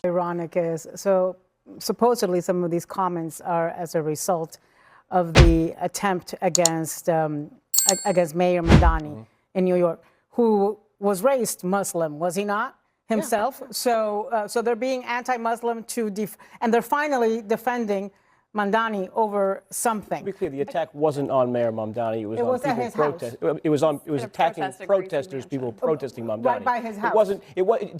Ironic is, so supposedly some of these comments are as a result of the attempt against Mayor Mamdani in New York, who was raised Muslim, was he not? Himself. Yeah. So they're being anti-Muslim and they're finally defending Mamdani over something. To be clear, the attack wasn't on Mayor Mamdani. It was on people protesting. It was attacking protesters, people protesting Mamdani. Right by his house.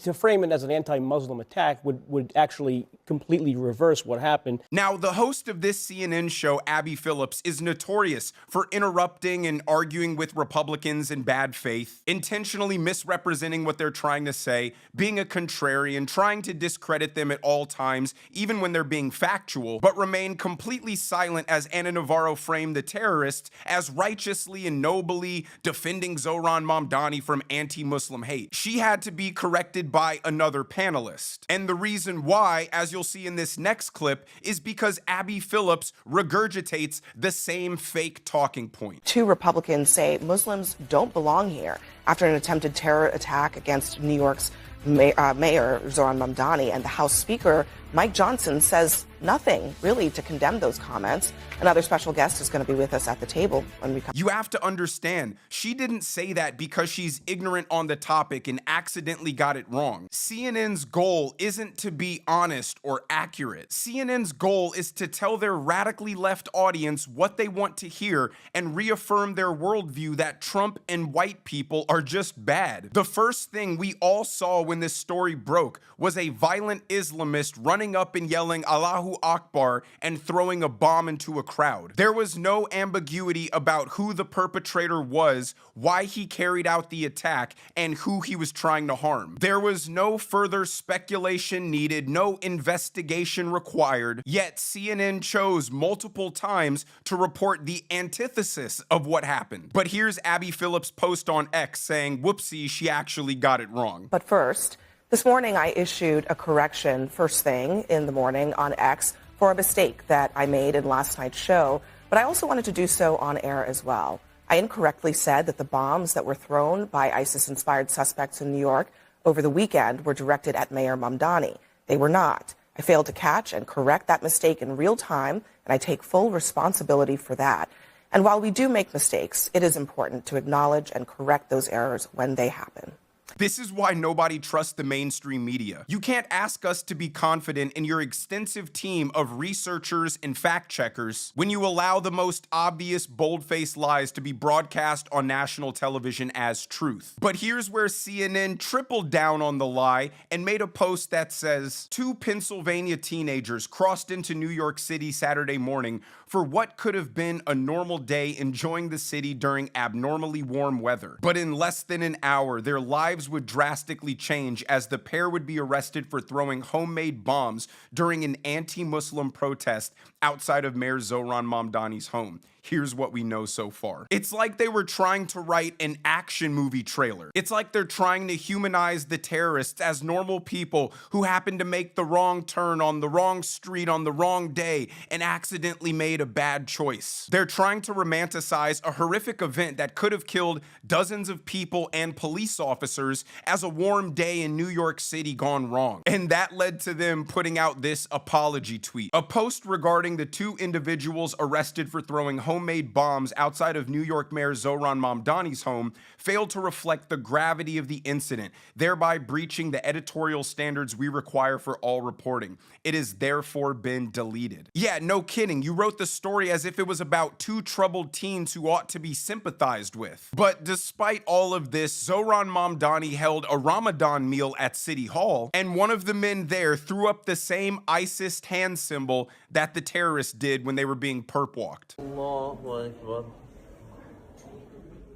To frame it as an anti-Muslim attack would actually completely reverse what happened. Now, the host of this CNN show, Abby Phillips, is notorious for interrupting and arguing with Republicans in bad faith, intentionally misrepresenting what they're trying to say, being a contrarian, trying to discredit them at all times, even when they're being factual, but remain completely silent as Ana Navarro framed the terrorists as righteously and nobly defending Zohran Mamdani from anti-Muslim hate. She had to be corrected by another panelist. And the reason why, as you'll see in this next clip, is because Abby Phillips regurgitates the same fake talking point. Two Republicans say Muslims don't belong here after an attempted terror attack against New York's Mayor Zohran Mamdani, and the House Speaker Mike Johnson says nothing really to condemn those comments. Another special guest is going to be with us at the table when we come. You have to understand, she didn't say that because she's ignorant on the topic and accidentally got it wrong. CNN's goal isn't to be honest or accurate. CNN's goal is to tell their radically left audience what they want to hear and reaffirm their worldview that Trump and white people are just bad. The first thing we all saw when this story broke was a violent Islamist running up and yelling Allahu Akbar and throwing a bomb into a crowd. There was no ambiguity about who the perpetrator was, why he carried out the attack, and who he was trying to harm. There was no further speculation needed, no investigation required, yet CNN chose multiple times to report the antithesis of what happened. But here's Abby Phillips' post on X saying, whoopsie, she actually got it wrong. But first, this morning I issued a correction first thing in the morning on X for a mistake that I made in last night's show, but I also wanted to do so on air as well. I incorrectly said that the bombs that were thrown by ISIS-inspired suspects in New York over the weekend were directed at Mayor Mamdani. They were not. I failed to catch and correct that mistake in real time, and I take full responsibility for that. And while we do make mistakes, it is important to acknowledge and correct those errors when they happen. This is why nobody trusts the mainstream media. You can't ask us to be confident in your extensive team of researchers and fact checkers when you allow the most obvious bold-faced lies to be broadcast on national television as truth. But here's where CNN tripled down on the lie and made a post that says, 2 Pennsylvania teenagers crossed into New York City Saturday morning for what could have been a normal day enjoying the city during abnormally warm weather. But in less than an hour, their lives would drastically change as the pair would be arrested for throwing homemade bombs during an anti-Muslim protest outside of Mayor Zohran Mamdani's home. Here's what we know so far. It's like they were trying to write an action movie trailer. It's like they're trying to humanize the terrorists as normal people who happened to make the wrong turn on the wrong street on the wrong day and accidentally made a bad choice. They're trying to romanticize a horrific event that could have killed dozens of people and police officers as a warm day in New York City gone wrong. And that led to them putting out this apology tweet. A post regarding the 2 individuals arrested for throwing homemade bombs outside of New York Mayor Zohran Mamdani's home failed to reflect the gravity of the incident, thereby breaching the editorial standards we require for all reporting. It has therefore been deleted. Yeah, no kidding. You wrote the story as if it was about 2 troubled teens who ought to be sympathized with. But despite all of this, Zohran Mamdani held a Ramadan meal at City Hall, and one of the men there threw up the same ISIS hand symbol that the terrorists did when they were being perp walked. Allahu Akbar.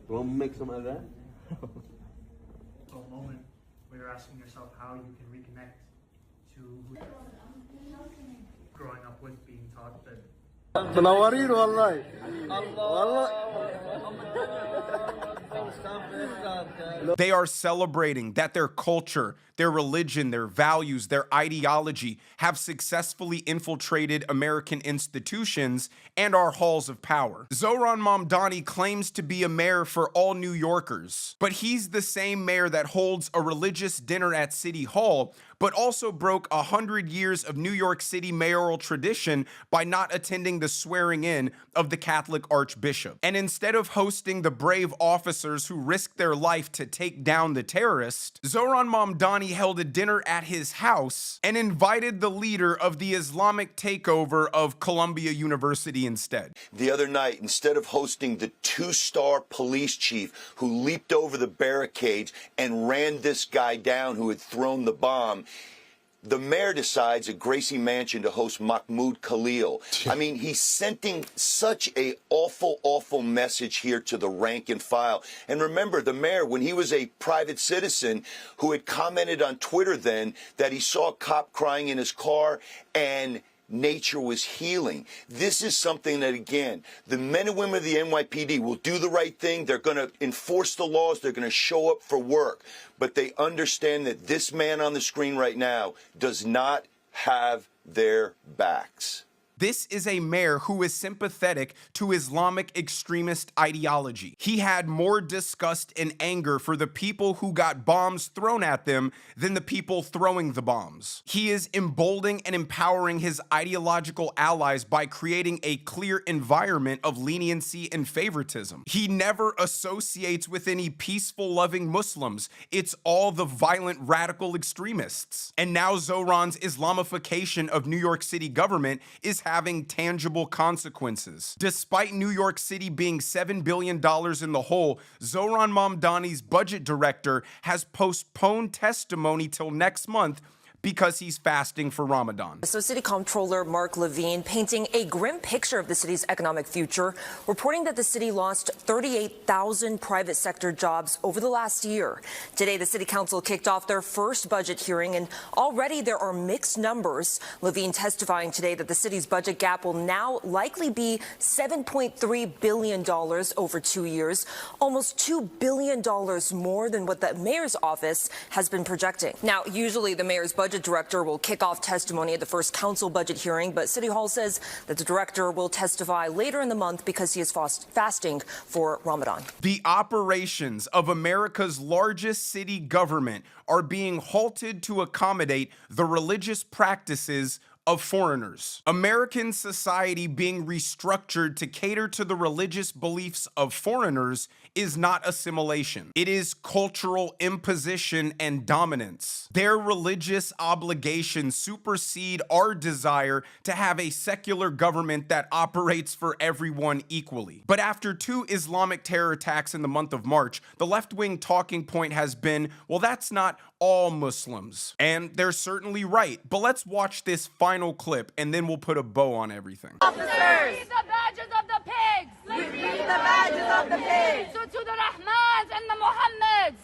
You want to make some of that? So a moment where you're asking yourself how you can reconnect to who growing up with, being taught that They are celebrating that their culture, Their religion, their values, their ideology have successfully infiltrated American institutions and our halls of power. Zohran Mamdani claims to be a mayor for all New Yorkers, but he's the same mayor that holds a religious dinner at City Hall, but also broke 100 years of New York City mayoral tradition by not attending the swearing in of the Catholic Archbishop. And instead of hosting the brave officers who risked their life to take down the terrorist, Zohran Mamdani held a dinner at his house and invited the leader of the Islamic takeover of Columbia University instead. The other night, instead of hosting the two-star police chief who leaped over the barricades and ran this guy down who had thrown the bomb, the mayor decides at Gracie Mansion to host Mahmoud Khalil. I mean, he's sending such a awful message here to the rank and file. And remember, the mayor, when he was a private citizen who had commented on Twitter then that he saw a cop crying in his car and nature was healing. This is something that, again, the men and women of the NYPD will do the right thing. They're going to enforce the laws. They're going to show up for work. But they understand that this man on the screen right now does not have their backs. This is a mayor who is sympathetic to Islamic extremist ideology. He had more disgust and anger for the people who got bombs thrown at them than the people throwing the bombs. He is emboldening and empowering his ideological allies by creating a clear environment of leniency and favoritism. He never associates with any peaceful, loving Muslims. It's all the violent, radical extremists. And now Zohran's Islamification of New York City government is having tangible consequences. Despite New York City being $7 billion in the hole, Zohran Mamdani's budget director has postponed testimony till next month because he's fasting for Ramadan. So City Comptroller Mark Levine painting a grim picture of the city's economic future, reporting that the city lost 38,000 private sector jobs over the last year. Today, the City Council kicked off their first budget hearing, and already there are mixed numbers. Levine testifying today that the city's budget gap will now likely be $7.3 billion over 2 years, almost $2 billion more than what the mayor's office has been projecting. Now, usually the mayor's budget director will kick off testimony at the first council budget hearing, but City Hall says that the director will testify later in the month because he is fasting for Ramadan. The operations of America's largest city government are being halted to accommodate the religious practices of foreigners. American society being restructured to cater to the religious beliefs of foreigners is not assimilation. It is cultural imposition and dominance. Their religious obligations supersede our desire to have a secular government that operates for everyone equally. But after 2 Islamic terror attacks in the month of March, the left-wing talking point has been, well, that's not all Muslims. And they're certainly right. But let's watch this final clip and then we'll put a bow on everything. Officers! Retrieve the badges of the pigs! Retrieve the badges of the pigs! To the Rahmans and the Muhammads!